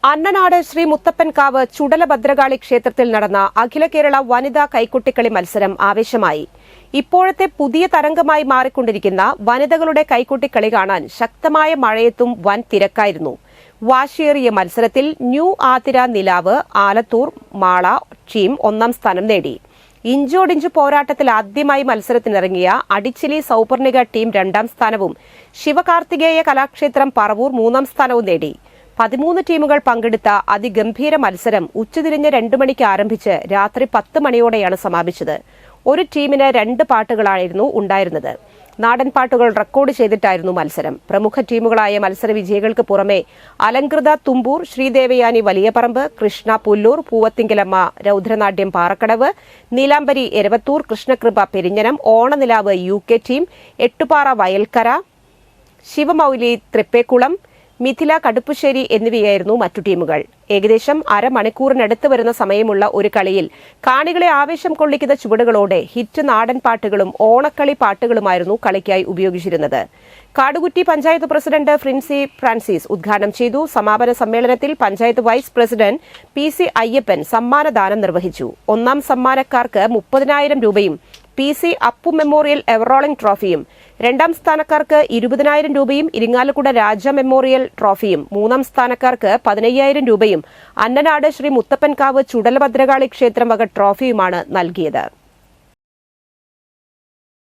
അന്നനാട് ശ്രീ മുത്തപ്പൻകാവ് ചുടല ഭദ്രകാളി ക്ഷേത്രത്തിൽ നടന്ന അഖില കേരള വനിതാ കൈക്കുട്ടിക്കളി മത്സരം ആവേശമായി. ഇപ്പോഴത്തെ പുതിയ തരംഗമായി മാറിക്കൊണ്ടിരിക്കുന്ന വനിതകളുടെ കൈക്കുട്ടിക്കളി കാണാൻ ശക്തമായ മഴയത്തും വൻ തിരക്കായിരുന്നു. വാശിയേറിയ മത്സരത്തിൽ ന്യൂ ആതിര നിലാവ് ആലത്തൂർ മാള ടീം ഒന്നാം സ്ഥാനം നേടി. ഇഞ്ചോടിഞ്ച് പോരാട്ടത്തിൽ ആദ്യമായി മത്സരത്തിനിറങ്ങിയ അടിച്ചിലി സൗപർണിക ടീം രണ്ടാം സ്ഥാനവും ശിവകാർത്തികേയ കലാക്ഷേത്രം പറവൂർ മൂന്നാം സ്ഥാനവും നേടി. 13 ടീമുകൾ പങ്കെടുത്ത അതിഗംഭീര മത്സരം ഉച്ചതിരിഞ്ഞ് 2 മണിക്ക് ആരംഭിച്ച് രാത്രി 10 മണിയോടെയാണ് സമാപിച്ചത്. ഒരു ടീമിന് 2 പാട്ടുകളായിരുന്നു ഉണ്ടായിരുന്നത്. നാടൻ പാട്ടുകൾ റെക്കോർഡ് ചെയ്തിട്ടായിരുന്നു മത്സരം. പ്രമുഖ ടീമുകളായ മത്സര വിജയികൾക്ക് പുറമെ അലങ്കൃത തുമ്പൂർ, ശ്രീദേവയാനി വലിയപറമ്പ്, കൃഷ്ണ പുല്ലൂർ, പൂവത്തിങ്കലമ്മ രൗദ്രനാട്യം പാറക്കടവ്, നീലാംബരി എരവത്തൂർ, കൃഷ്ണകൃപ പെരിഞ്ഞനം, ഓണനിലാവ് UK ടീം, എട്ടുപാറ വയൽക്കര, ശിവമൌലി തൃപ്പേക്കുളം, മിഥില കടുപ്പുശ്ശേരി എന്നിവയായിരുന്നു മറ്റു ടീമുകൾ. ഏകദേശം അരമണിക്കൂറിനടുത്ത് വരുന്ന സമയമുള്ള ഒരു കളിയിൽ കാണികളെ ആവേശം കൊള്ളിക്കുന്ന ചുവടുകളോടെ ഹിറ്റ് നാടൻ പാട്ടുകളും ഓണക്കളി പാട്ടുകളുമായിരുന്നു കളിക്കായി ഉപയോഗിച്ചിരുന്നത്. കാടുകുറ്റി പഞ്ചായത്ത് പ്രസിഡന്റ് ഫ്രിൻസി ഫ്രാൻസിസ് ഉദ്ഘാടനം ചെയ്തു. സമാപന സമ്മേളനത്തിൽ panchayat vice president PC Ayyappan സമ്മാനദാനം നിർവഹിച്ചു. ഒന്നാം സമ്മാനക്കാർക്ക് 30,000 രൂപയും PC അപ്പു മെമ്മോറിയൽ എവറോളിംഗ് ട്രോഫിയും, രണ്ടാം സ്ഥാനക്കാർക്ക് 20,000 രൂപയും ഇരിങ്ങാലക്കുട രാജ മെമ്മോറിയൽ ട്രോഫിയും, മൂന്നാം സ്ഥാനക്കാർക്ക് 15,000 രൂപയും അന്നനാട് ശ്രീ മുത്തപ്പൻകാവ് ചുടല ഭദ്രകാളി ക്ഷേത്രം വക ട്രോഫിയുമാണ് നൽകിയത്.